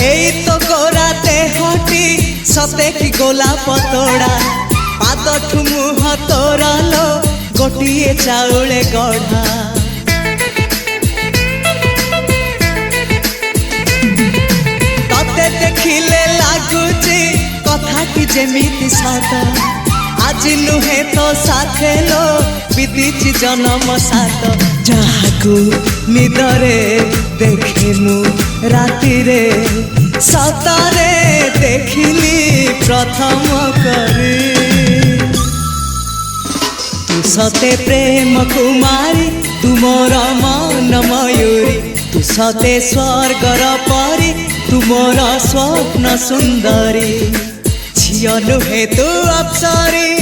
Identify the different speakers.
Speaker 1: এই তো গোরাতে হটি সতে কি গোলাপ তোড়া পাদঠু মুহ তোরালো গোটিয়ে চাউলে গড়া ততে দেখিলে লাগুছি কথাটি যেমিতি সত আজি নুহে তো সাথে লো বিতিছি জনম সাত যাহাকু নিদরে দেখে মু রাতিরে সতরে দেখিলি প্রথম করে তু সতে প্রেম কুমারী তুমর মন ময়ূরী তু সতে স্বর্গর পরি তুমর স্বপ্ন সুন্দরী ঝিও নুহে তু অপ্সরী